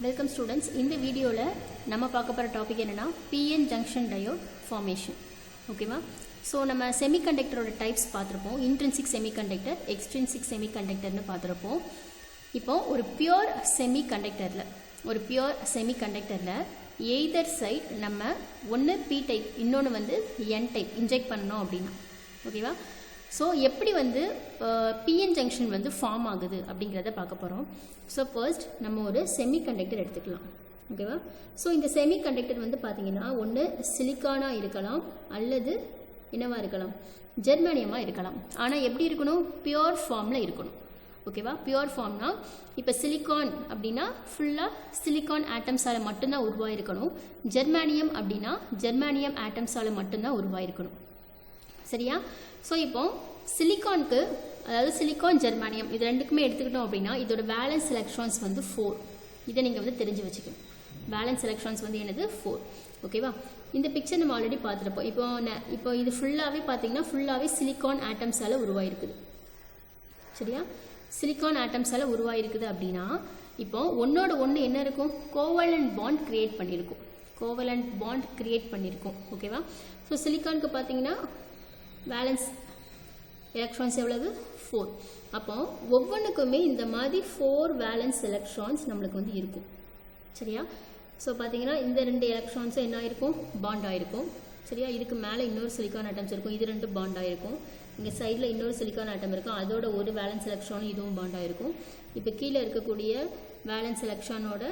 Welcome students. In the video நம்ம பார்க்க போற டாபிக் என்னன்னா PN junction diode formation. ஓகேவா? சோ நம்ம செமிகண்டக்டரோட டைப்ஸ் பார்த்திருப்போம். இன்ட்ரின்சிக் செமிகண்டக்டர், எக்ஸ்ட்ரின்சிக் செமிகண்டக்டர்னு பார்த்திருப்போம். இப்போ ஒரு பியூர் செமிகண்டக்டர்ல எய்தர் சைடு நம்ம ஒன்னு P டைப் இன்னொன்னு வந்து N டைப் இன்ஜெக்ட் பண்ணனும் அப்படினா. ஓகேவா? ஸோ எப்படி வந்து பிஎன் ஜங்ஷன் வந்து ஃபார்ம் ஆகுது அப்படிங்கிறத பார்க்க போகிறோம். ஸோ ஃபர்ஸ்ட் நம்ம ஒரு செமிகண்டக்டர் எடுத்துக்கலாம். ஓகேவா? ஸோ இந்த செமிகண்டக்டர் வந்து பார்த்தீங்கன்னா ஒன்று சிலிக்கானாக இருக்கலாம் அல்லது என்னவா இருக்கலாம், ஜெர்மானியமாக இருக்கலாம். ஆனால் எப்படி இருக்கணும், பியூர் ஃபார்மில் இருக்கணும். ஓகேவா? பியூர் ஃபார்ம்னா இப்போ சிலிக்கான் அப்படின்னா ஃபுல்லாக சிலிக்கான் ஆட்டம்ஸால் மட்டும்தான் உருவாயிருக்கணும். ஜெர்மானியம் அப்படின்னா ஜெர்மானியம் ஆட்டம்ஸால் மட்டும்தான் உருவாயிருக்கணும். சரியா? ஸோ இப்போ சிலிக்கானுக்கு, அதாவது சிலிக்கான் ஜெர்மானியம் இது ரெண்டுக்குமே எடுத்துக்கிட்டோம் அப்படின்னா இதோட வேலன்ஸ் எலக்ட்ரான்ஸ் வந்து 4. இதை நீங்கள் வந்து தெரிஞ்சு வச்சுக்கணும். வேலன்ஸ் எலக்ட்ரான்ஸ் வந்து என்னது, 4. ஓகேவா? இந்த பிக்சர் நம்ம ஆல்ரெடி பார்த்துருப்போம். இப்போ இது ஃபுல்லாகவே பார்த்தீங்கன்னா ஃபுல்லாகவே சிலிக்கான் ஆட்டம்ஸால் உருவாயிருக்குது. சரியா? சிலிக்கான் ஆட்டம்ஸால் உருவாயிருக்குது அப்படின்னா இப்போ ஒன்னோட ஒன்று என்ன இருக்கும், கோவலண்ட் பாண்ட் கிரியேட் பண்ணியிருக்கும். ஓகேவா? ஸோ சிலிக்கானுக்கு பார்த்தீங்கன்னா வேலன்ஸ் எலக்ட்ரான்ஸ் எவ்வளவு, 4. அப்போ ஒவ்வொன்றுக்குமே இந்த மாதிரி 4 வேலன்ஸ் எலக்ட்ரான்ஸ் நம்மளுக்கு வந்து இருக்கும். சரியா? ஸோ பார்த்தீங்கன்னா இந்த 2 எலக்ட்ரான்ஸும் என்ன ஆயிருக்கும், பாண்ட் ஆயிருக்கும். சரியா? இதுக்கு மேலே இன்னொரு சிலிக்கான் ஆட்டம்ஸ் இருக்கும், இது 2 பாண்ட் ஆயிருக்கும். இங்கே சைடில் இன்னொரு சிலிக்கான் ஆட்டம் இருக்கும், அதோட ஒரு வேலன்ஸ் எலக்ட்ரானும் இதுவும் பாண்ட் ஆயிருக்கும். இப்போ கீழே இருக்கக்கூடிய வேலன்ஸ் எலக்ட்ரானோட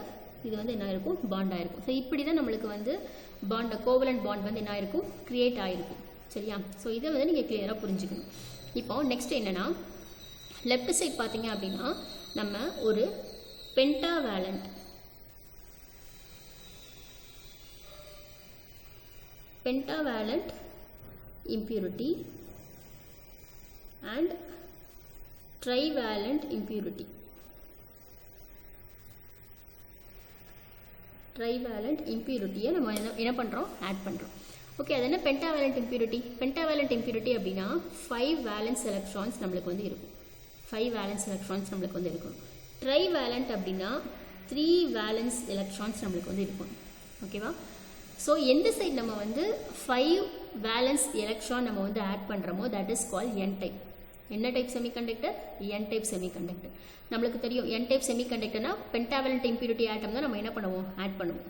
இது வந்து என்ன ஆயிருக்கும், பாண்ட் ஆயிருக்கும். ஸோ இப்படி தான் நம்மளுக்கு வந்து கோவலண்ட் பாண்ட் வந்து என்ன ஆயிருக்கும், கிரியேட் ஆயிருக்கும். சரியா? ஸோ இதை வந்து நீங்கள் கிளியராக புரிஞ்சுக்கணும். இப்போ நெக்ஸ்ட் என்னன்னா, லெஃப்ட் சைட் பார்த்தீங்க அப்படின்னா நம்ம ஒரு pentavalent impurity and trivalent impurity நம்ம என்ன பண்ணுறோம், ஆட் பண்ணுறோம். ஓகே, அது என்ன பென்டாவேலண்ட் இம்பியூரிட்டி அப்படின்னா 5 வேலன்ஸ் எலக்ட்ரான்ஸ் நம்மளுக்கு வந்து இருக்கும். 5 வேலன்ஸ் எலக்ட்ரான்ஸ் நம்மளுக்கு வந்து இருக்கும். ட்ரைவேலண்ட் அப்படின்னா 3 வேலன்ஸ் எலக்ட்ரான்ஸ் நம்மளுக்கு வந்து இருக்கும். ஓகேவா? ஸோ எந்த சைடு நம்ம வந்து 5 வேலன்ஸ் எலக்ட்ரான் நம்ம வந்து ஆட் பண்ணுறோமோ that is call N type. என்ன type semiconductor, N type semiconductor. நம்மளுக்கு தெரியும் N டைப் செமிகண்டக்டர்னா பென்டாவேலண்ட் இம்பியூரிட்டி ஆட்டம் தான் நம்ம என்ன பண்ணுவோம், ஆட் பண்ணுவோம்.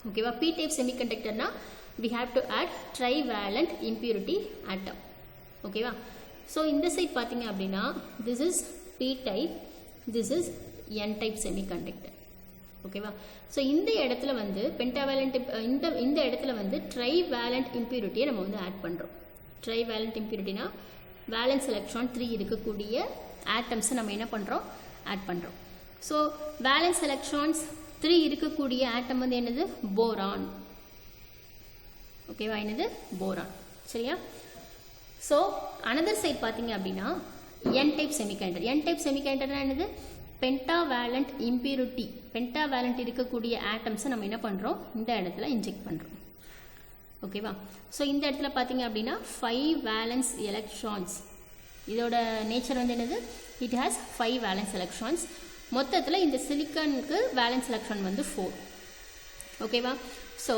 ஓகேவா? P டைப் செமிகண்டக்டர்னா we have to add trivalent impurity atom. ஓகேவா? ஸோ இந்த சைட் பார்த்தீங்க அப்படின்னா this is P type, this is N type semiconductor. ஓகேவா? ஸோ இந்த இடத்துல வந்து பென்டாவேலண்ட் இந்த இடத்துல வந்து ட்ரைவேலண்ட் இம்பியூரிட்டியை நம்ம வந்து ஆட் பண்ணுறோம். ட்ரைவேலண்ட் இம்பியூரிட்டினா வேலன்ஸ் எலக்ட்ரான் 3 இருக்கக்கூடிய ஆட்டம்ஸை நம்ம என்ன பண்ணுறோம், ஆட் பண்ணுறோம். ஸோ வேலன்ஸ் எலக்ட்ரான்ஸ் 3 இருக்கக்கூடிய ஆட்டம் வந்து என்னது, போரான். ஓகேவா? என்னது, போரான். சரியா? ஸோ அனதர் சைட் பார்த்தீங்க அப்படின்னா N டைப் செமிகண்டக்டர்னா என்னது, பென்டாவேலண்ட் இம்பியூரிட்டி. பென்டாவேலண்ட் இருக்கக்கூடிய ஆட்டம்ஸை நம்ம என்ன பண்ணுறோம், இந்த இடத்துல இன்ஜெக்ட் பண்ணுறோம். ஓகேவா? ஸோ இந்த இடத்துல பார்த்தீங்க அப்படின்னா 5 வேலன்ஸ் எலக்ட்ரான்ஸ். இதோட நேச்சர் வந்து என்னது, இட் ஹாஸ் 5 வேலன்ஸ் எலக்ட்ரான்ஸ். மொத்தத்தில் இந்த சிலிக்கானுக்கு வேலன்ஸ் எலக்ட்ரான் வந்து 4. ஓகேவா? ஸோ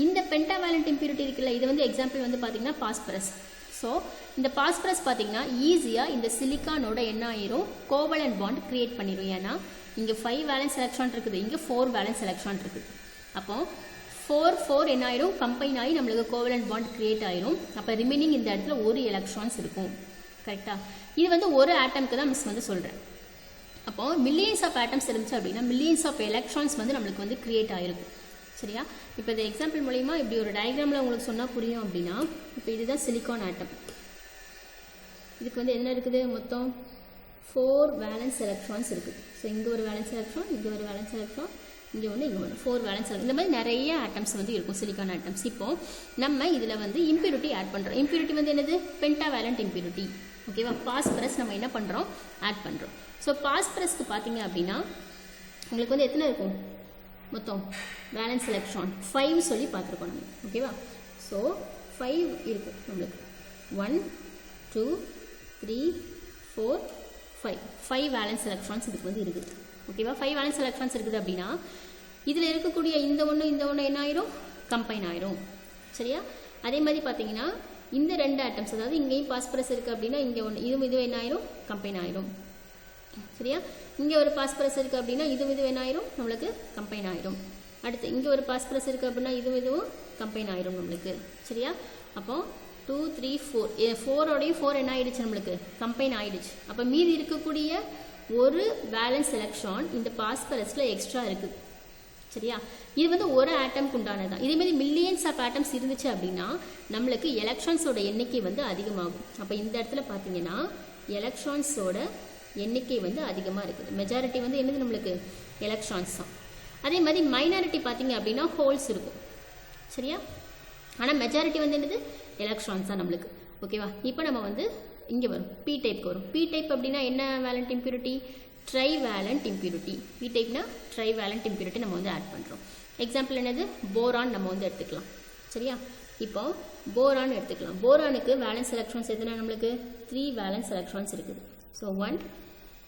இந்த பென்டாவேலண்ட் இம்பியூரிட்டி இருக்குல்ல, இது வந்து எக்ஸாம்பிள் வந்து பார்த்தீங்கன்னா பாஸ்பரஸ். ஸோ இந்த பாஸ்பரஸ் பார்த்தீங்கன்னா ஈஸியாக இந்த சிலிக்கானோட என்ன ஆயிரும், கோவலண்ட் பாண்ட் கிரியேட் பண்ணிடும். ஏன்னா இங்கே 5 வேலன்ஸ் எலக்ட்ரான் இருக்குது, இங்கே 4 வேலன்ஸ் எலக்ட்ரான் இருக்குது. அப்போ 4 என்ன ஆயிரும், கம்பைன் ஆகி நம்மளுக்கு கோவலண்ட் பாண்ட் கிரியேட் ஆயிரும். அப்போ ரிமைனிங் இந்த இடத்துல ஒரு எலக்ட்ரான்ஸ் இருக்கும். கரெக்டாக? இது வந்து ஒரு ஆட்டம்க்கு தான் மிஸ் வந்து சொல்கிறேன். அப்போ மில்லியன்ஸ் ஆஃப் ஆட்டம்ஸ் இருந்துச்சு அப்படின்னா மில்லியன்ஸ் ஆஃப் எலக்ட்ரான்ஸ் வந்து நம்மளுக்கு வந்து கிரியேட் ஆயிருக்கும். சரியா? இப்போ இந்த எக்ஸாம்பிள் மூலிமா இப்படி ஒரு டயக்ராமில் உங்களுக்கு சொன்னால் புரியும் அப்படின்னா, இப்போ இதுதான் சிலிக்கான் ஆட்டம். இதுக்கு வந்து என்ன இருக்குது, மொத்தம் 4 வேலன்ஸ் எலக்ட்ரான்ஸ் இருக்குது. ஸோ இங்கே ஒரு வேலன்ஸ் எலக்ட்ரான், இங்கே ஒரு வேலன்ஸ் எலக்ட்ரான், இங்கே ஒன்று, இங்கே ஒன்று, 4 வேலன்ஸ் எலக்ட்ரான். இந்த மாதிரி நிறைய ஆட்டம்ஸ் வந்து இருக்கும், சிலிக்கான் ஆட்டம்ஸ். இப்போ நம்ம இதில் வந்து இம்பியூரிட்டி ஆட் பண்ணுறோம். இம்பியூரிட்டி வந்து என்னது, பென்டாவேலண்ட் இம்பியூரிட்டி. ஓகேவா? பாஸ்பரஸ் நம்ம என்ன பண்ணுறோம், ஆட் பண்ணுறோம். ஸோ பாஸ்பரஸ்க்கு பார்த்தீங்க அப்படின்னா உங்களுக்கு வந்து எத்தனை இருக்கும், மொத்தம் வேலன்ஸ் எலக்ட்ரான் 5 சொல்லி பார்த்துருக்கோம் நம்ம. ஓகேவா? ஸோ 5 இருக்கும் நம்மளுக்கு. 1 2 3 4 5 வேலன்ஸ் எலக்ட்ரான்ஸ் இதுக்கு வந்து இருக்குது. ஓகேவா? 5 வேலன்ஸ் எலக்ட்ரான்ஸ் இருக்குது அப்படின்னா இதில் இருக்கக்கூடிய இந்த ஒன்று என்ன ஆயிரும்? கம்பைன் ஆயிரும். சரியா? அதே மாதிரி பார்த்தீங்கன்னா இந்த 2 ஆட்டம்ஸ், அதாவது இங்கேயும் பாஸ்பரஸ் இருக்குது அப்படின்னா இங்கே ஒன்று இதுவும் என்ன ஆயிரும்? கம்பைன் ஆயிரும். சரியா? இங்கே ஒரு பாஸ்பரஸ் இருக்குது அப்படின்னா இதுவும் என்ன ஆயிரும்? நம்மளுக்கு கம்பைன் ஆயிரும். அடுத்து இங்கே ஒரு பாஸ்பரஸ் இருக்குது அப்படின்னா இதுவும் கம்பைன் ஆயிரும் நம்மளுக்கு. சரியா? அப்போ 2 3 4 4ஓடையும் 4 என்ன ஆயிடுச்சு? நம்மளுக்கு கம்பைன் ஆயிடுச்சு. அப்போ மீதி இருக்கக்கூடிய ஒரு வேலன்ஸ் எலக்ட்ரான் இந்த பாஸ்பரஸில் எக்ஸ்ட்ரா இருக்குது. சரியா? இது வந்து ஒரு ஆட்டம்க்கு உண்டானது தான். இதேமாதிரி மில்லியன்ஸ் ஆஃப் ஆட்டம்ஸ் இருந்துச்சு அப்படின்னா நம்மளுக்கு எலக்ட்ரான்ஸோட எண்ணிக்கை வந்து அதிகமாகும். அப்போ இந்த இடத்துல பார்த்தீங்கன்னா எலக்ட்ரான்ஸோட எண்ணிக்கை வந்து அதிகமாக இருக்குது. மெஜாரிட்டி வந்து என்னது? நம்மளுக்கு எலக்ட்ரான்ஸ் தான். அதே மாதிரி மைனாரிட்டி பார்த்தீங்க அப்படின்னா ஹோல்ஸ் இருக்கும். சரியா? ஆனால் மெஜாரிட்டி வந்து என்னது? எலக்ட்ரான்ஸ் தான் நம்மளுக்கு. ஓகேவா? இப்போ நம்ம வந்து இங்கே வரும் பி டைப்க்கு வரும். பி டைப் அப்படின்னா என்ன valent impurity? Trivalent impurity. P டைப்னா ட்ரைவேலண்ட் இம்ப்யூரிட்டி நம்ம வந்து ஆட் பண்ணுறோம். எக்ஸாம்பிள் என்னது? போரான் நம்ம வந்து எடுத்துக்கலாம். சரியா? இப்போ போரான் எடுத்துக்கலாம். போரானுக்கு வேலன்ஸ் எலக்ட்ரான்ஸ் எதுனா நம்மளுக்கு 3 வேலன்ஸ் எலக்ட்ரான்ஸ் இருக்குது. ஸோ 1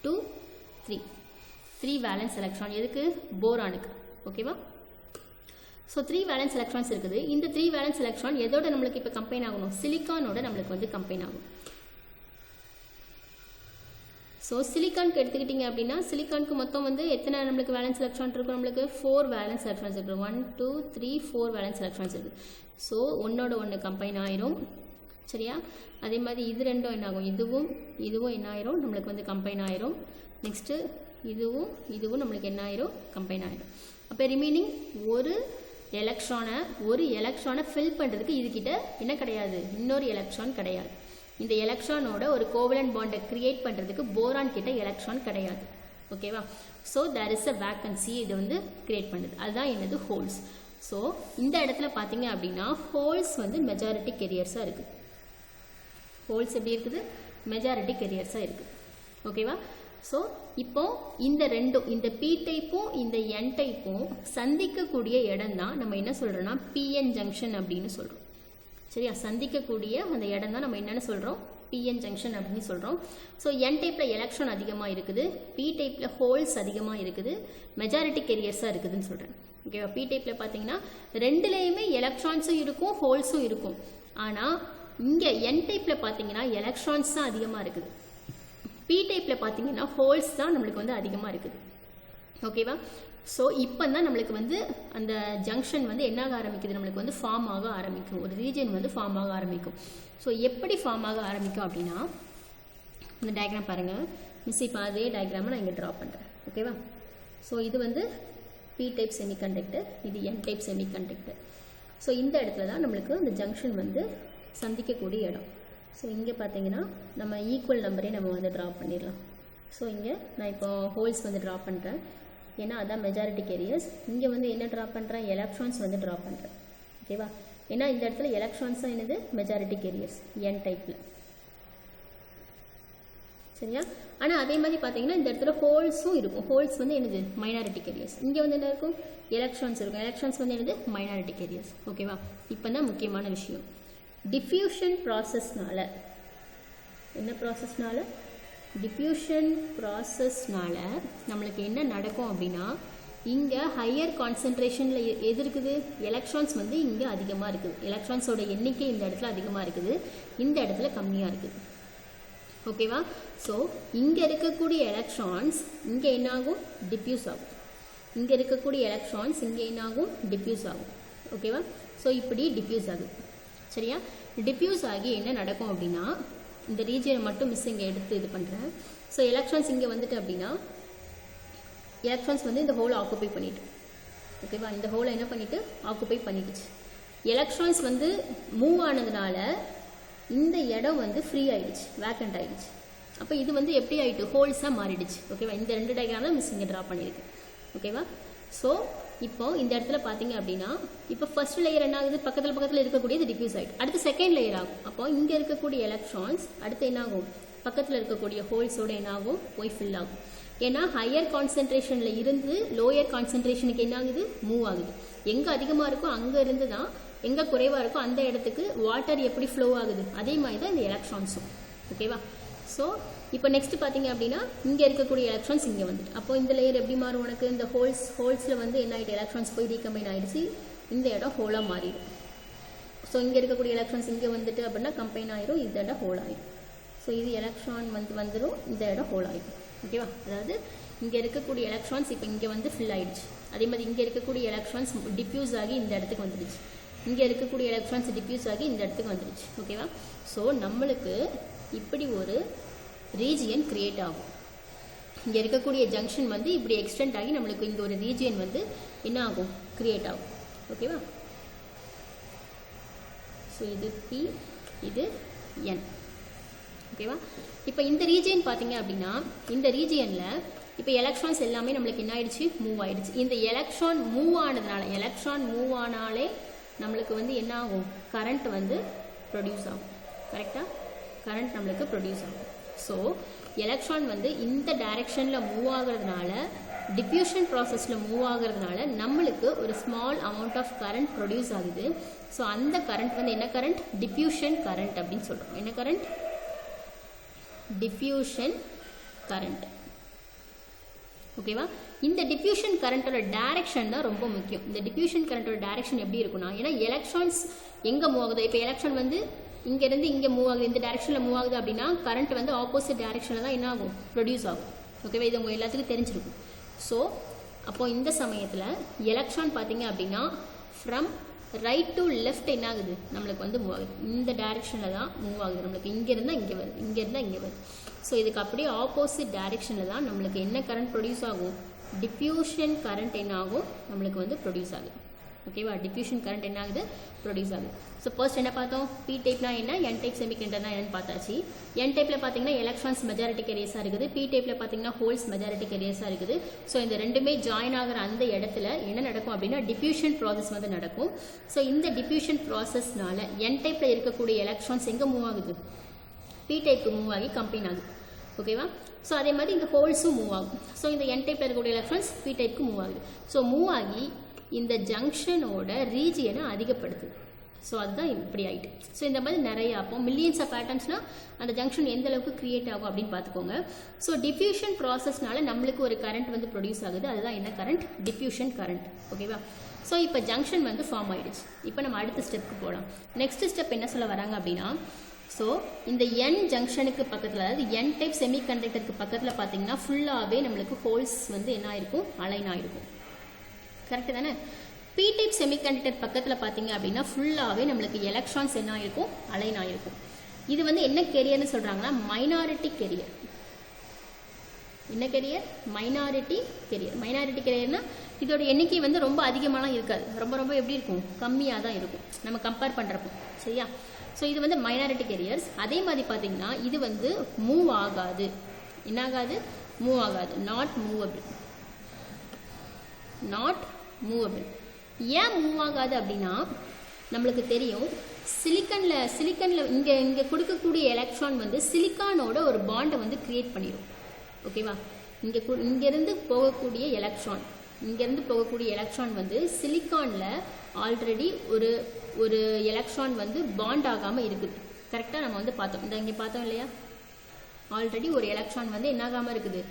2 3 வேலன்ஸ் எலக்ட்ரான் எதுக்கு? போரானுக்கு. ஓகேவா? ஸோ 3 வேலன்ஸ் எலக்ட்ரான்ஸ் இருக்குது. இந்த 3 வேலன்ஸ் எலக்ட்ரான் எதோட நம்மளுக்கு இப்போ கம்பைன் ஆகணும்? சிலிக்கானோட நம்மளுக்கு வந்து கம்பைன் ஆகும். ஸோ சிலிக்கானுக்கு எடுத்துக்கிட்டிங்க அப்படின்னா சிலிக்கானுக்கு மொத்தம் வந்து எத்தனை நம்மளுக்கு வேலன்ஸ் எலக்ட்ரான் இருக்கும்? நம்மளுக்கு 4 வேலன்ஸ் எலக்ட்ரான்ஸ் இருக்குது. 1 2 3 4 வேலன்ஸ் எலக்ட்ரான்ஸ் இருக்குது. ஸோ ஒன்னோட ஒன்று கம்பைன் ஆயிரும். சரியா? அதே மாதிரி இது ரெண்டும் என்ன ஆகும்? இதுவும் என்ன ஆயிரும்? நம்மளுக்கு வந்து கம்பைன் ஆயிரும். நெக்ஸ்ட்டு இதுவும் நம்மளுக்கு என்ன ஆயிரும்? கம்பைன் ஆயிரும். அப்போ ரிமைனிங் ஒரு எலக்ட்ரானை ஃபில் பண்ணுறதுக்கு இதுக்கிட்ட என்ன கிடையாது? இன்னொரு எலக்ட்ரான் கிடையாது. இந்த எலக்ட்ரானோட ஒரு கோவலன்ட் பாண்டை கிரியேட் பண்ணுறதுக்கு போரான் கிட்ட எலக்ட்ரான் கிடையாது. ஓகேவா? So there is a vacancy. இது வந்து கிரியேட் பண்ணுது. அதுதான் என்னது? ஹோல்ஸ். ஸோ இந்த இடத்துல பார்த்தீங்க அப்படின்னா ஹோல்ஸ் வந்து மெஜாரிட்டி கெரியர்ஸாக இருக்குது. ஹோல்ஸ் எப்படி இருக்குது? மெஜாரிட்டி கெரியர்ஸாக இருக்குது. ஓகேவா? ஸோ இப்போ இந்த ரெண்டும், இந்த பி டைப்பும் இந்த என் டைப்பும் சந்திக்கக்கூடிய இடம் தான் நம்ம என்ன சொல்கிறோம்னா பிஎன் ஜங்ஷன் அப்படின்னு சொல்கிறோம். சரியா? சந்திக்கக்கூடிய அந்த இடம் தான் நம்ம என்னென்னு சொல்கிறோம்? பிஎன் ஜங்ஷன் அப்படின்னு சொல்கிறோம். ஸோ என் டைப்பில் எலக்ட்ரான் அதிகமாக இருக்குது, பி டைப்பில் ஹோல்ஸ் அதிகமாக இருக்குது, மெஜாரிட்டி கெரியர்ஸாக இருக்குதுன்னு சொல்கிறேன். ஓகேவா? பி டைப்பில் பார்த்தீங்கன்னா ரெண்டுலேயுமே எலக்ட்ரான்ஸும் இருக்கும், ஹோல்ஸும் இருக்கும். ஆனால் இங்கே என் டைப்பில் பார்த்தீங்கன்னா எலக்ட்ரான்ஸ் தான் அதிகமாக இருக்குது. பி டைப்பில் பார்த்தீங்கன்னா ஹோல்ஸ் தான் நம்மளுக்கு வந்து அதிகமாக இருக்குது. ஓகேவா? ஸோ இப்போ தான் நம்மளுக்கு வந்து அந்த ஜங்ஷன் வந்து என்னாக ஆரம்பிக்குது? நம்மளுக்கு வந்து ஃபார்ம் ஆக ஆரம்பிக்கும். ஒரு ரீஜன் வந்து ஃபார்ம் ஆக ஆரம்பிக்கும். ஸோ எப்படி ஃபார்ம் ஆக ஆரம்பிக்கும் அப்படின்னா இந்த டயக்ராம் பாருங்கள். மிஸ் இப்போ அதே டயக்ராமை நான் இங்கே ட்ரா பண்ணுறேன். ஓகேவா? ஸோ இது வந்து பி டைப் செமிகண்டக்டர், இது என் டைப் செமிகண்டக்டர். ஸோ இந்த இடத்துல தான் நம்மளுக்கு அந்த ஜங்ஷன் வந்து சந்திக்கக்கூடிய இடம். ஸோ இங்கே பார்த்தீங்கன்னா நம்ம ஈக்குவல் நம்பரே நம்ம வந்து ட்ரா பண்ணிடலாம். ஸோ இங்கே நான் இப்போ ஹோல்ஸ் வந்து ட்ரா பண்ணுறேன். ஏன்னா அதான் மெஜாரிட்டி கேரியர்ஸ். இங்கே வந்து என்ன ட்ரா பண்ணுறேன்? எலக்ட்ரான்ஸ் வந்து ட்ரா பண்ணுறேன். ஓகேவா? ஏன்னா இந்த இடத்துல எலக்ட்ரான்ஸ் தான் என்னது? மெஜாரிட்டி கேரியர்ஸ் என் டைப்பில். சரியா? ஆனால் அதே மாதிரி பார்த்தீங்கன்னா இந்த இடத்துல ஹோல்ஸும் இருக்கும். ஹோல்ஸ் வந்து என்னது? Minority carriers. இங்கே வந்து என்ன இருக்கும்? எலக்ட்ரான்ஸ் இருக்கும். எலக்ட்ரான்ஸ் வந்து என்னது? Minority carriers. ஓகேவா? இப்போ தான் முக்கியமான விஷயம். டிஃப்யூஷன் ப்ராசஸ்னால, என்ன ப்ராசஸ்னால? டிஃப்யூஷன் ப்ராசஸ்னால நம்மளுக்கு என்ன நடக்கும் அப்படின்னா இங்கே ஹையர் கான்சன்ட்ரேஷனில் எது இருக்குது? எலக்ட்ரான்ஸ் வந்து இங்கே அதிகமாக இருக்குது. எலக்ட்ரான்ஸோட எண்ணிக்கை இந்த இடத்துல அதிகமாக இருக்குது, இந்த இடத்துல கம்மியாக இருக்குது. ஓகேவா? ஸோ இங்கே இருக்கக்கூடிய எலக்ட்ரான்ஸ் இங்கே என்னாகும்? டிஃப்யூஸ் ஆகும். இங்கே இருக்கக்கூடிய எலக்ட்ரான்ஸ் இங்கே என்னாகும்? டிஃப்யூஸ் ஆகும். ஓகேவா? ஸோ இப்படி டிஃப்யூஸ் ஆகுது. சரியா? டிஃப்யூஸ் ஆகி என்ன நடக்கும் அப்படின்னா இந்த ரீஜியனை மட்டும் மிஸ் இங்கே எடுத்து இது பண்ணுறேன். ஸோ எலக்ட்ரான்ஸ் இங்கே வந்துட்டு அப்படின்னா எலக்ட்ரான்ஸ் வந்து இந்த ஹோலை ஆக்குப்பை பண்ணிட்டு, ஓகேவா? இந்த ஹோலை என்ன பண்ணிட்டு ஆக்குப்பை பண்ணிடுச்சு. எலக்ட்ரான்ஸ் வந்து மூவ் ஆனதுனால இந்த இடம் வந்து ஃப்ரீ ஆயிடுச்சு, வேக்கண்ட் ஆயிடுச்சு. அப்போ இது வந்து எப்படி ஆயிட்டு? ஹோல்ஸாக மாறிடுச்சு. ஓகேவா? இந்த ரெண்டு டயக்ராம் தான் மிஸ் இங்கே ட்ரா பண்ணியிருக்கு. ஓகேவா? ஸோ இப்போ இந்த இடத்துல பார்த்தீங்க அப்படின்னா இப்போ ஃபர்ஸ்ட் லேயர் என்ன ஆகுது? பக்கத்தில் இருக்கக்கூடியது டிஃப்யூஸ் ஆகிட்டு அடுத்து செகண்ட் லேயர் ஆகும். அப்போ இங்கே இருக்கக்கூடிய எலக்ட்ரான்ஸ் அடுத்து என்ன ஆகும்? பக்கத்தில் இருக்கக்கூடிய ஹோல்ஸோட என்ன ஆகும்? போய் ஃபில் ஆகும். ஏன்னா ஹையர் கான்சன்ட்ரேஷனில் இருந்து லோயர் கான்சன்ட்ரேஷனுக்கு என்ன ஆகுது? மூவ் ஆகுது. எங்கே அதிகமாக இருக்கோ அங்கே இருந்து தான் எங்கே குறைவாக இருக்கோ அந்த இடத்துக்கு வாட்டர் எப்படி ஃப்ளோ ஆகுது, அதே மாதிரி தான் இந்த எலக்ட்ரான்ஸும். ஓகேவா? ஸோ இப்போ நெக்ஸ்ட் பார்த்தீங்க அப்படின்னா இங்கே இருக்கக்கூடிய எலக்ட்ரான்ஸ் இங்கே வந்துட்டு அப்போ இந்த லேயர் எப்படி மாறும் உனக்கு இந்த ஹோல்ஸில் வந்து என்ன ஆகிட்டு எலக்ட்ரான்ஸ் போய் ரீகம்பைன் ஆகிடுச்சு இந்த இடம் ஹோலாக மாறிடும் ஸோ இங்கே இருக்கக்கூடிய எலக்ட்ரான்ஸ் இங்கே வந்துட்டு அப்படின்னா கம்பைன் ஆயிரும் இந்த இடம் ஹோல் ஆகிடும் ஸோ இது எலக்ட்ரான் வந்துடும் இந்த இடம் ஹோல் ஆகிடும் ஓகேவா அதாவது இங்கே இருக்கக்கூடிய எலக்ட்ரான்ஸ் இப்போ இங்கே வந்து ஃபில் ஆகிடுச்சு அதே மாதிரி இங்கே இருக்கக்கூடிய எலக்ட்ரான்ஸ் டிஃப்யூஸ் ஆகி இந்த இடத்துக்கு வந்துடுச்சு இங்கே இருக்கக்கூடிய எலக்ட்ரான்ஸ் டிஃப்யூஸ் ஆகி இந்த இடத்துக்கு வந்துடுச்சு ஓகேவா ஸோ நம்மளுக்கு இப்படி ஒரு ரீஜியன் கிரியேட் ஆகும் இங்கே இருக்கக்கூடிய ஜங்ஷன் வந்து இப்படி எக்ஸ்டெண்ட் ஆகி நம்மளுக்கு இங்கே ஒரு ரீஜியன் வந்து என்ன ஆகும் கிரியேட் ஆகும் ஓகேவா ஸோ இது பி இது என் ஓகேவா இப்போ இந்த ரீஜியன் பார்த்தீங்க அப்படின்னா இந்த ரீஜியனில் இப்போ எலக்ட்ரான்ஸ் எல்லாமே நம்மளுக்கு என்ன ஆயிடுச்சு மூவ் ஆயிடுச்சு இந்த எலக்ட்ரான் மூவ் ஆனாலே நம்மளுக்கு வந்து என்ன ஆகும் கரண்ட் வந்து ப்ரொடியூஸ் ஆகும் கரெக்டாக கரண்ட் நம்மளுக்கு ப்ரொடியூஸ் ஆகும் ஸோ எலக்ட்ரான் வந்து இந்த டைரெக்ஷனில் மூவ் ஆகிறதுனால டிஃப்யூஷன் ப்ராசஸில் மூவ் ஆகிறதுனால நம்மளுக்கு ஒரு small amount of current produce ஆகுது ஸோ அந்த கரண்ட் வந்து என்ன கரண்ட் டிஃப்யூஷன் கரண்ட் அப்படின்னு சொல்கிறோம் என்ன கரண்ட் டிஃப்யூஷன் கரண்ட் ஓகேவா இந்த டிஃப்யூஷன் கரண்ட்டோட டைரக்ஷன் தான் ரொம்ப முக்கியம் இந்த டிஃப்யூஷன் கரண்ட்டோட டைரக்ஷன் எப்படி இருக்குன்னா ஏன்னா எலக்ட்ரான்ஸ் எங்கே மூவ் ஆகுது இப்போ எலக்ட்ரான் வந்து இங்கேருந்து இங்கே மூவ் ஆகுது இந்த டைரக்ஷனில் மூவ் ஆகுது அப்படின்னா கரண்ட் வந்து ஆப்போசிட் டைரக்ஷனில் தான் என்ன ஆகும் ப்ரொடியூஸ் ஆகும் ஓகேவா இது உங்கள் எல்லாத்துக்கும் தெரிஞ்சிருக்கும் ஸோ அப்போது இந்த சமயத்தில் எலக்ட்ரான் பார்த்தீங்க அப்படின்னா ஃப்ரம் ரைட் டு லெஃப்ட் என்ன ஆகுது நம்மளுக்கு வந்து மூவ் ஆகுது இந்த டைரக்ஷனில் தான் மூவ் ஆகுது நம்மளுக்கு இங்கேருந்தால் இங்கே வருது இங்கேருந்தால் இங்கே வருது ஸோ இதுக்கு அப்படியே ஆப்போசிட் டைரக்ஷனில் தான் நம்மளுக்கு என்ன கரண்ட் ப்ரொடியூஸ் ஆகும் டிஃப்யூஷன் கரண்ட் என்ன ஆகும் நம்மளுக்கு வந்து ப்ரொடியூஸ் ஆகுது ஓகேவா டிஃப்யூஷன் கரண்ட் என்ன ஆகுது ப்ரொடியூஸ் ஆகுது ஸோ ஃபர்ஸ்ட் என்ன பார்த்தோம் பி டைப்னா என்ன என் டைப் செமிகண்டக்டர்னா என்னன்னு பார்த்தாச்சு என் டைப்பில் பார்த்தீங்கன்னா எலக்ட்ரான்ஸ் மெஜாரிட்டி கேரியர்ஸாக இருக்குது பி டைப்பில் பார்த்தீங்கன்னா ஹோல்ஸ் மெஜாரிட்டி கேரியர்ஸாக இருக்குது ஸோ இந்த ரெண்டுமே ஜாயின் ஆகிற அந்த இடத்துல என்ன நடக்கும் அப்படின்னா டிஃப்யூஷன் ப்ராசஸ் வந்து நடக்கும் ஸோ இந்த டிஃப்யூஷன் ப்ராசஸ்னால என் டைப்பில் இருக்கக்கூடிய எலக்ட்ரான்ஸ் எங்கே மூவ் ஆகுது பி டைப்புக்கு மூவ் ஆகி கம்பைன் ஆகுது ஓகேவா ஸோ அதே மாதிரி இந்த ஹோல்ஸும் மூவ் ஆகும் ஸோ இந்த என் டைப்பில் இருக்கக்கூடிய எலக்ட்ரான்ஸ் பி டைப்புக்கு மூவ் ஆகுது ஸோ மூவ் ஆகி இந்த ஜங்ஷனோட ரீஜியனை அதிகப்படுத்துது ஸோ அதுதான் இப்படி ஆகிட்டு ஸோ இந்த மாதிரி நிறைய அப்போ மில்லியன்ஸ் ஆஃப் ஆட்டம்ஸ்னால் அந்த ஜங்ஷன் எந்த அளவுக்கு கிரியேட் ஆகும் அப்படின்னு பார்த்துக்கோங்க ஸோ டிஃப்யூஷன் ப்ராசஸ்னால நம்மளுக்கு ஒரு கரண்ட் வந்து ப்ரொடியூஸ் ஆகுது அதுதான் என்ன கரண்ட் டிஃப்யூஷன் கரண்ட் ஓகேவா ஸோ இப்போ ஜங்ஷன் வந்து ஃபார்ம் ஆகிடுச்சு இப்போ நம்ம அடுத்த ஸ்டெப்புக்கு போகலாம் நெக்ஸ்ட் ஸ்டெப் என்ன சொல்ல வராங்க அப்படின்னா ஸோ இந்த என் ஜங்ஷனுக்கு பக்கத்தில் அதாவது என் டைப் செமிகண்டக்டருக்கு பக்கத்தில் பார்த்தீங்கன்னா ஃபுல்லாகவே நம்மளுக்கு ஹோல்ஸ் வந்து என்ன ஆயிருக்கும் அலைன் ஆகிருக்கும் கரெக்டு தானே பி டைப் செமிகண்டக்டர் பக்கத்தில் பார்த்தீங்க அப்படின்னா ஃபுல்லாகவே நம்மளுக்கு எலக்ட்ரான்ஸ் என்ன ஆயிருக்கும் அலைன் ஆகிருக்கும் இது வந்து என்ன கெரியர்னு சொல்கிறாங்கன்னா மைனாரிட்டி கெரியர் என்ன கெரியர் மைனாரிட்டி கெரியர்னா இதோட எண்ணிக்கை வந்து ரொம்ப அதிகமாலாம் இருக்காது ரொம்ப எப்படி இருக்கும் கம்மியாக தான் இருக்கும் நம்ம கம்பேர் பண்ணுறப்போ சரியா ஸோ இது வந்து மைனாரிட்டி கெரியர்ஸ் அதே மாதிரி பார்த்தீங்கன்னா இது வந்து மூவ் ஆகாது என்ன ஆகாது மூவ் ஆகாது நாட் மூவபிள் ஏன் மூவ் ஆகாது அப்படின்னா நம்மளுக்கு தெரியும் சிலிக்கனில் இங்கே கொடுக்கக்கூடிய எலக்ட்ரான் வந்து சிலிக்கானோட ஒரு பாண்டை வந்து கிரியேட் பண்ணிடும் ஓகேவா இங்கேருந்து போகக்கூடிய எலக்ட்ரான் வந்து சிலிக்கானில் ஆல்ரெடி ஒரு எலக்ட்ரான் வந்து பாண்ட் ஆகாமல் இருக்குது கரெக்டாக நம்ம வந்து பார்த்தோம் இங்கே பார்த்தோம் இல்லையா ஆல்ரெடி ஒரு எலக்ட்ரான் வந்து என்னாகாமல் இருக்குது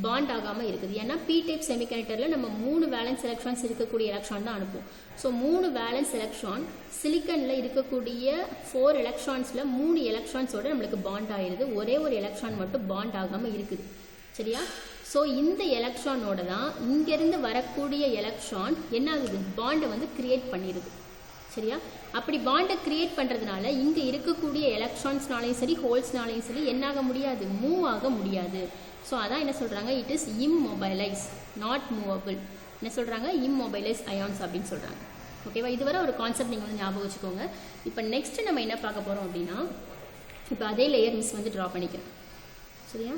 பாண்ட் ஆகாமல் இருக்குது ஏன்னா பி டைப் செமிகண்டக்டரில் நம்ம 3 வேலன்ஸ் எலக்ட்ரான்ஸ் இருக்கக்கூடிய எலக்ட்ரான் தான் அனுப்பும் ஸோ 3 வேலன்ஸ் எலக்ட்ரான் சிலிக்கனில் இருக்கக்கூடிய 4 எலக்ட்ரான்ஸில் 3 எலக்ட்ரான்ஸோட நம்மளுக்கு பாண்ட் ஆகிடுது ஒரே ஒரு எலக்ட்ரான் மட்டும் பாண்ட் ஆகாமல் இருக்குது சரியா ஸோ இந்த எலக்ட்ரானோட தான் இங்கேருந்து வரக்கூடிய எலக்ட்ரான் என்ன ஆகுது பாண்டை வந்து கிரியேட் பண்ணிடுது சரியா அப்படி பாண்டை கிரியேட் பண்ணுறதுனால இங்கே இருக்கக்கூடிய எலக்ட்ரான்ஸ்னாலையும் சரி ஹோல்ஸ்னாலையும் சரி என்னாக முடியாது மூவ் ஆக முடியாது ஸோ அதான் என்ன சொல்கிறாங்க இட் இஸ் இம்மொபைலைஸ் நாட் மூவபிள் என்ன சொல்கிறாங்க இம்மொபைலைஸ் அயான்ஸ் அப்படின்னு சொல்கிறாங்க ஓகேவா இதுவரை ஒரு கான்செப்ட் நீங்கள் வந்து ஞாபகம் வச்சுக்கோங்க இப்போ நெக்ஸ்ட் நம்ம என்ன பார்க்க போகிறோம் அப்படின்னா இப்போ அதே லேயர் மிஸ் வந்து ட்ரா பண்ணிக்கிறோம் சரியா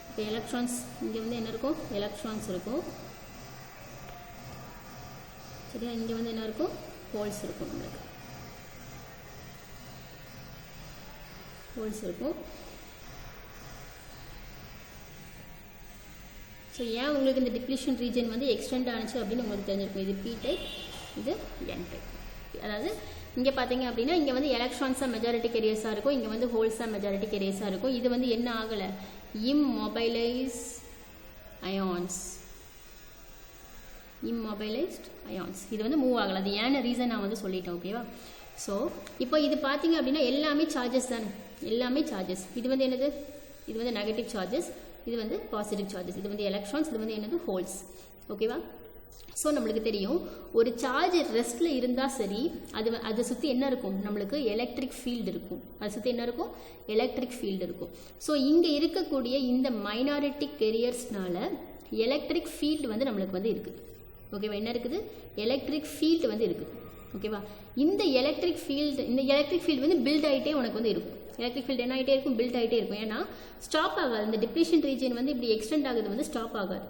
இப்போ எலக்ட்ரான்ஸ் இங்கே வந்து என்ன இருக்கும் எலக்ட்ரான்ஸ் இருக்கும் சரியா இங்கே வந்து என்ன இருக்கும் ஹோல்ஸ் இருக்கும் நம்மளுக்கு ஹோல்ஸ் இருக்கும் ஸோ ஏன் உங்களுக்கு இந்த டிப்ளீஷன் ரீஜன் வந்து எக்ஸ்டெண்ட் ஆனிச்சு அப்படின்னு உங்களுக்கு தெரிஞ்சிருக்கும் இது பி டைப் இது என் டைப் அதாவது இங்கே பார்த்தீங்க அப்படின்னா இங்கே வந்து எலக்ட்ரான்ஸாக மெஜாரிட்டி கேரியர்ஸாக இருக்கும், இங்கே வந்து ஹோல்ஸாக மெஜாரிட்டி கேரியர்ஸாக இருக்கும். இது வந்து என்ன ஆகலை, இம்மொபைலைஸ் அயான்ஸ், இம்மொபைலைஸ்ட் அயான்ஸ். இது வந்து மூவ் ஆகலை. அது ஏன்னு ரீசன் நான் வந்து சொல்லிட்டேன். ஓகேவா? ஸோ இப்போ இது பார்த்தீங்க அப்படின்னா எல்லாமே சார்ஜஸ் தானே, எல்லாமே சார்ஜஸ். இது வந்து என்னது, இது வந்து நெகட்டிவ் சார்ஜஸ், இது வந்து பாசிட்டிவ் சார்ஜஸ். இது வந்து எலக்ட்ரான்ஸ், இது வந்து என்னது ஹோல்ஸ். ஓகேவா? ஸோ நம்மளுக்கு தெரியும் ஒரு சார்ஜ் ரெஸ்ட்டில் இருந்தால் சரி, அதை சுற்றி என்ன இருக்கும், நம்மளுக்கு எலக்ட்ரிக் ஃபீல்டு இருக்கும். அதை சுற்றி என்ன இருக்கும், எலக்ட்ரிக் ஃபீல்டு இருக்கும். ஸோ இங்கே இருக்கக்கூடிய இந்த மைனாரிட்டி கேரியர்ஸ்னால எலக்ட்ரிக் ஃபீல்டு வந்து நம்மளுக்கு வந்து இருக்குது. ஓகேவா? என்ன இருக்குது, எலக்ட்ரிக் ஃபீல்டு வந்து இருக்குது. ஓகேவா? இந்த எலக்ட்ரிக் ஃபீல்டு வந்து பில்ட் ஆகிட்டே உனக்கு வந்து இருக்கும். எலக்ட்ரிக் ஃபீல்டு என்ன ஆகிட்டே இருக்கும், பில்ட் ஆகிட்டே இருக்கும். ஏன்னா ஸ்டாப் ஆகாது. இந்த டிப்ளீஷன் ரீஜன் வந்து இப்படி எக்ஸ்டெண்ட் ஆகுது வந்து ஸ்டாப் ஆகாது.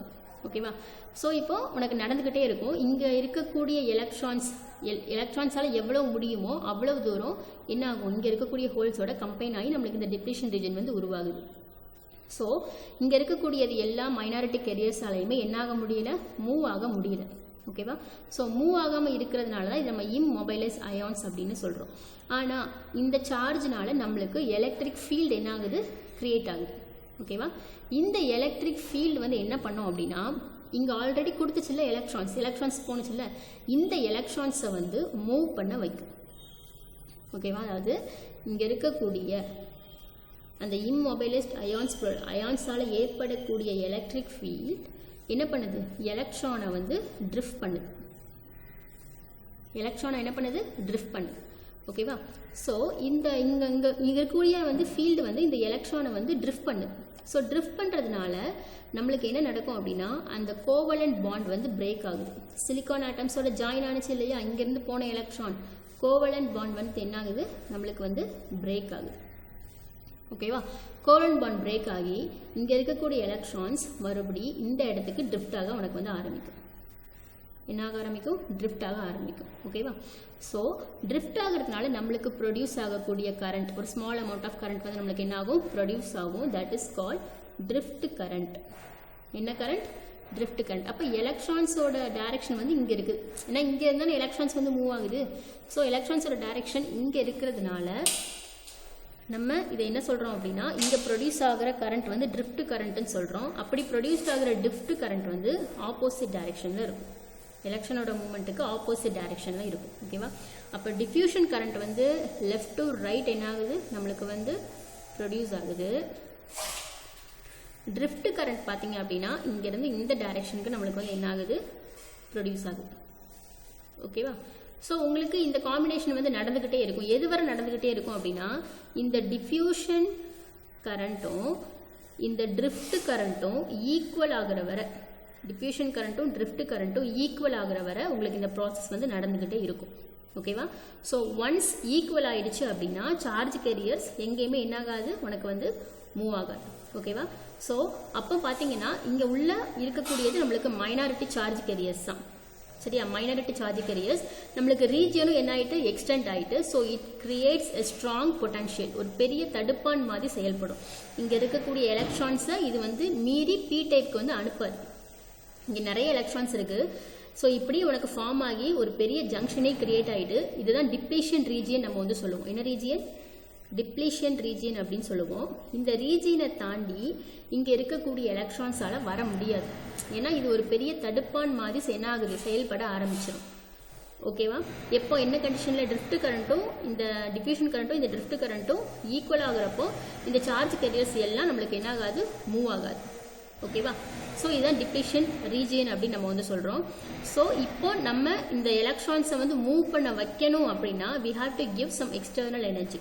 ஓகேவா? ஸோ இப்போ உனக்கு நடந்துக்கிட்டே இருக்கும். இங்கே இருக்கக்கூடிய எலக்ட்ரான்ஸால் எவ்வளோ முடியுமோ அவ்வளவு தூரம் என்ன ஆகும், இங்கே இருக்கக்கூடிய ஹோல்ஸோட கம்பைன் ஆகி நம்மளுக்கு இந்த டிப்ளீஷன் ரீஜன் வந்து உருவாகுது. ஸோ இங்கே இருக்கக்கூடியது எல்லா மைனாரிட்டி கேரியர்ஸாலையுமே என்ன ஆக முடியல, மூவ் ஆக முடியல. ஓகேவா? ஸோ மூவ் ஆகாமல் இருக்கிறதுனால தான் இது நம்ம இம்மொபைலைஸ் அயான்ஸ் அப்படின்னு சொல்கிறோம். ஆனால் இந்த சார்ஜ்னால நம்மளுக்கு எலக்ட்ரிக் ஃபீல்டு என்ன ஆகுது, கிரியேட் ஆகுது. ஓகேவா? இந்த எலக்ட்ரிக் ஃபீல்டு வந்து என்ன பண்ணோம் அப்படின்னா, இங்கே ஆல்ரெடி கொடுத்துச்சுல்ல எலக்ட்ரான்ஸ் போணுச்சுல்ல, இந்த எலக்ட்ரான்ஸை வந்து மூவ் பண்ண வைக்கும். ஓகேவா? அதாவது இங்கே இருக்கக்கூடிய அந்த இம்மொபைலைஸ்ட் அயான்ஸால் ஏற்படக்கூடிய எலக்ட்ரிக் ஃபீல்ட் என்ன பண்ணுது, எலக்ட்ரானை வந்து ட்ரிஃப்ட் பண்ணுது. ஓகேவா? ஸோ இங்கே இருக்கக்கூடிய வந்து ஃபீல்டு வந்து இந்த எலக்ட்ரானை வந்து ட்ரிஃப்ட் பண்ணுது. ஸோ ட்ரிஃப்ட் பண்ணுறதுனால நம்மளுக்கு என்ன நடக்கும் அப்படின்னா, அந்த கோவலண்ட் பாண்ட் வந்து பிரேக் ஆகுது. சிலிக்கான் ஆட்டம்ஸோட ஜாயின் ஆனிச்சு இல்லையா, இங்கேருந்து போன எலக்ட்ரான் கோவலண்ட் பாண்ட் வந்து என்ன ஆகுது, நம்மளுக்கு வந்து பிரேக் ஆகுது. ஓகேவா? கோவலண்ட் பாண்ட் பிரேக் ஆகி இங்கே இருக்கக்கூடிய எலக்ட்ரான்ஸ் மறுபடி இந்த இடத்துக்கு ட்ரிஃப்ட் ஆக உனக்கு வந்து ஆரம்பிக்கும். என்ன ஆக ஆரம்பிக்கும், ட்ரிஃப்ட் ஆக ஆரம்பிக்கும். ஓகேவா? ஸோ ட்ரிஃப்ட் ஆகிறதுனால நம்மளுக்கு ப்ரொடியூஸ் ஆகக்கூடிய கரண்ட், ஒரு ஸ்மால் அமௌண்ட் ஆஃப் கரண்ட் வந்து நம்மளுக்கு என்ன ஆகும், ப்ரொடியூஸ் ஆகும். That is called drift current. என்ன கரண்ட், ட்ரிஃப்ட் கரண்ட். அப்போ எலக்ட்ரான்ஸோட டைரக்ஷன் வந்து இங்கே இருக்குது. ஏன்னா இங்கே இருந்தாலும் எலக்ட்ரான்ஸ் வந்து மூவ் ஆகுது. ஸோ எலக்ட்ரான்ஸோட டைரக்ஷன் இங்கே இருக்கிறதுனால நம்ம இதை என்ன சொல்கிறோம் அப்படின்னா, இங்கே ப்ரொடியூஸ் ஆகிற கரண்ட் வந்து ட்ரிஃப்ட் கரண்ட்டுன்னு சொல்கிறோம். அப்படி ப்ரொடியூஸ் ஆகிற ட்ரிஃப்ட் கரண்ட் வந்து ஆப்போசிட் டைரக்ஷனில் இருக்கும். எலக்ட்ரானோட மூமெண்ட்டுக்கு ஆப்போசிட் டைரக்ஷனில் இருக்கும். ஓகேவா? அப்போ டிஃப்யூஷன் கரண்ட் வந்து லெஃப்ட் டு ரைட் என்ன ஆகுது, நம்மளுக்கு வந்து ப்ரொடியூஸ் ஆகுது. ட்ரிஃப்ட் கரண்ட் பார்த்தீங்க அப்படின்னா இங்கேருந்து இந்த டைரக்ஷனுக்கு நம்மளுக்கு வந்து என்ன ஆகுது, ப்ரொடியூஸ் ஆகுது. ஓகேவா? ஸோ உங்களுக்கு இந்த காம்பினேஷன் வந்து நடந்துக்கிட்டே இருக்கும். எது வரை நடந்துக்கிட்டே இருக்கும் அப்படின்னா, இந்த டிஃப்யூஷன் கரண்ட்டும் இந்த ட்ரிஃப்ட் கரண்ட்டும் ஈக்குவல் ஆகிற வரை, டிஃப்யூஷன் கரண்ட்டும் ட்ரிஃப்ட் கரண்ட்டும் ஈக்குவல் ஆகிற வரை உங்களுக்கு இந்த ப்ராசஸ் வந்து நடந்துக்கிட்டே இருக்கும். ஓகேவா? ஸோ ஒன்ஸ் ஈக்குவல் ஆகிடுச்சு அப்படின்னா சார்ஜ் கேரியர்ஸ் எங்கேயுமே என்ன ஆகாது, உனக்கு வந்து மூவ் ஆகாது. ஓகேவா? ஸோ அப்போ பார்த்தீங்கன்னா இங்கே உள்ள இருக்கக்கூடியது நம்மளுக்கு மைனாரிட்டி சார்ஜ் கேரியர்ஸ் தான். சரியா? மைனாரிட்டி சார்ஜ் கேரியர்ஸ் நம்மளுக்கு ரீஜியனும் என்ன ஆகிட்டு, எக்ஸ்டெண்ட் ஆகிட்டு. So it creates a strong potential. ஒரு பெரிய தடுப்பான் மாதிரி செயல்படும். இங்கே இருக்கக்கூடிய எலக்ட்ரான்ஸை இது வந்து மீறி பி டைப்க்கு வந்து அனுப்பாது. இங்கே நிறைய எலக்ட்ரான்ஸ் இருக்குது. ஸோ இப்படி உனக்கு ஃபார்ம் ஆகி ஒரு பெரிய ஜங்ஷனே கிரியேட் ஆகிட்டு, இதுதான் டிப்ளீஷன் ரீஜியன் நம்ம வந்து சொல்லுவோம். என்ன ரீஜியன், டிப்ளீஷன் ரீஜியன் அப்படின்னு சொல்லுவோம். இந்த ரீஜியனை தாண்டி இங்கே இருக்கக்கூடிய எலக்ட்ரான்ஸால் வர முடியாது. ஏன்னா இது ஒரு பெரிய தடுப்பான் மாதிரி என்ன ஆகுது, செயல்பட ஆரம்பிச்சிடும். ஓகேவா? எப்போ என்ன கண்டிஷனில் ட்ரிஃப்ட் கரண்ட்டும் இந்த டிஃப்யூஷன் கரண்ட்டும் இந்த ட்ரிஃப்ட் கரண்ட்டும் ஈக்குவல் ஆகுறப்போ இந்த சார்ஜ் கேரியர்ஸ் எல்லாம் நம்மளுக்கு என்ன ஆகாது, மூவ் ஆகாது. ஓகேவா? ஸோ இதுதான் டிப்ளீஷன் ரீஜியன் அப்படின்னு நம்ம வந்து சொல்கிறோம். ஸோ இப்போ நம்ம இந்த எலக்ட்ரான்ஸை வந்து மூவ் பண்ண வைக்கணும் அப்படின்னா we have to give some external energy.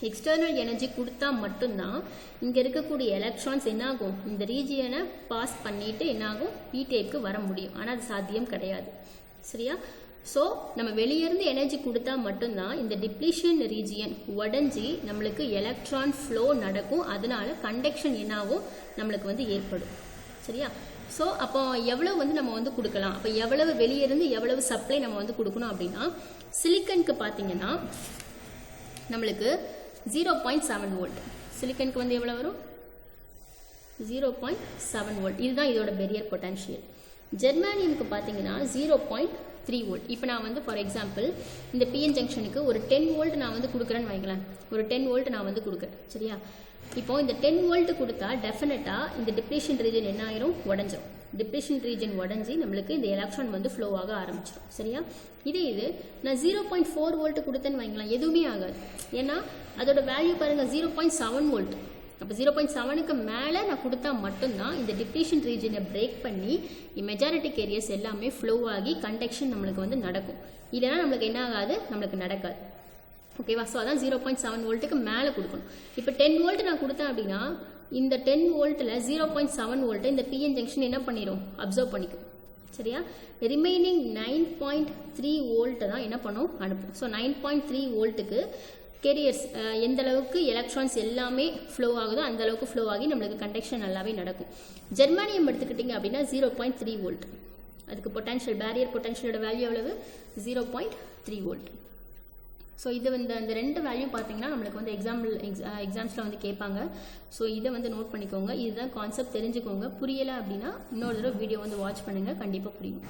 External energy கொடுத்தா மட்டும்தான் இங்கே இருக்கக்கூடிய எலக்ட்ரான்ஸ் என்ன ஆகும், இந்த ரீஜியனை பாஸ் பண்ணிட்டு என்ன ஆகும், பி டைப்க்கு வர முடியும். ஆனால் அது சாத்தியம் கிடையாது. சரியா? ஸோ நம்ம வெளியிருந்து எனர்ஜி கொடுத்தா மட்டும்தான் இந்த டிப்ளீஷன் ரீஜியன் உடஞ்சி நம்மளுக்கு எலக்ட்ரான் ஃப்ளோ நடக்கும். அதனால கண்டக்ஷன் என்னாகும், நம்மளுக்கு வந்து ஏற்படும். சரியா? ஸோ அப்போ எவ்வளவு வந்து நம்ம வந்து கொடுக்கலாம், அப்போ எவ்வளவு வெளியிருந்து எவ்வளவு சப்ளை நம்ம வந்து கொடுக்கணும் அப்படின்னா, சிலிக்கனுக்கு பார்த்தீங்கன்னா நம்மளுக்கு 0.7 வோல்ட். சிலிக்கனுக்கு வந்து எவ்வளோ வரும், 0.7 வோல்ட். இதுதான் இதோட பெரியர் பொட்டன்ஷியல். ஜெர்மானியமுக்கு பார்த்தீங்கன்னா 0.3 வோல்ட். இப்போ நான் வந்து ஃபார் எக்ஸாம்பிள் இந்த பிஎன் ஜங்ஷனுக்கு ஒரு 10 வோல்ட் நான் வந்து கொடுக்குறேன்னு வைங்களேன். ஒரு 10 வோல்ட் நான் வந்து கொடுக்குறேன், சரியா? இப்போ இந்த 10 வோல்ட் கொடுத்தா டெஃபினட்டாக இந்த டிப்ளீஷன் ரீஜன் என்ன ஆயிரும், உடஞ்சிரும். டிப்ளீஷன் ரீஜன் உடஞ்சி நம்மளுக்கு இந்த எலக்ட்ரான் வந்து ஃப்ளோ ஆக ஆரம்பிச்சிடும், சரியா? இது நான் 0.4 வோல்ட் கொடுத்தேன்னு வைங்களேன், எதுவுமே ஆகாது. ஏன்னா அதோட வேல்யூ பாருங்கள் 0.7 வோல்ட். அப்போ 0.7க்கு மேலே நான் கொடுத்தா மட்டும்தான் இந்த டிப்ளீஷன் ரீஜனை பிரேக் பண்ணி மெஜாரிட்டிக் ஏரியாஸ் எல்லாமே ஃப்ளோ ஆகி கண்டக்ஷன் நம்மளுக்கு வந்து நடக்கும். இல்லைன்னா நம்மளுக்கு என்ன ஆகாது, நம்மளுக்கு நடக்காது. ஓகேவா? ஸோ அதான் 0.7 வோல்ட்டுக்கு மேலே கொடுக்கணும். இப்போ 10 வோல்ட் நான் கொடுத்தேன் அப்படின்னா இந்த 10 வோல்ட்டில் 0.7 வோல்ட்டை இந்த பிஎன் ஜங்ஷன் என்ன பண்ணிடும், அப்சர்வ் பண்ணிக்கும், சரியா? ரிமைனிங் 9.3 வோல்ட்டை தான் என்ன பண்ணும், அனுப்பும். ஸோ 9.3 வோல்ட்டுக்கு கேரியர்ஸ் எந்த அளவுக்கு எலக்ட்ரான்ஸ் எல்லாமே ஃப்ளோ ஆகுதோ அந்த அளவுக்கு ஃப்ளோ ஆகி நம்மளுக்கு கண்டக்ஷன் நல்லாவே நடக்கும். ஜெர்மானியம் எடுத்துக்கிட்டிங்க அப்படின்னா 0.3 வோல்ட். அதுக்கு பொட்டன்ஷியல் பேரியர் பொட்டன்ஷியலோட வேல்யூ எவ்வளவு, 0.3 வோல்ட். ஸோ இது வந்து அந்த ரெண்டு வேல்யூ பார்த்தீங்கன்னா நம்மளுக்கு வந்து எக்ஸாம்ஸில் வந்து கேட்பாங்க. ஸோ இதை வந்து நோட் பண்ணிக்கோங்க. இதுதான் கான்செப்ட், தெரிஞ்சுக்கோங்க. புரியலை அப்படின்னா இன்னொரு தடவை வீடியோ வந்து வாட்ச் பண்ணுங்கள், கண்டிப்பாக புரியும்.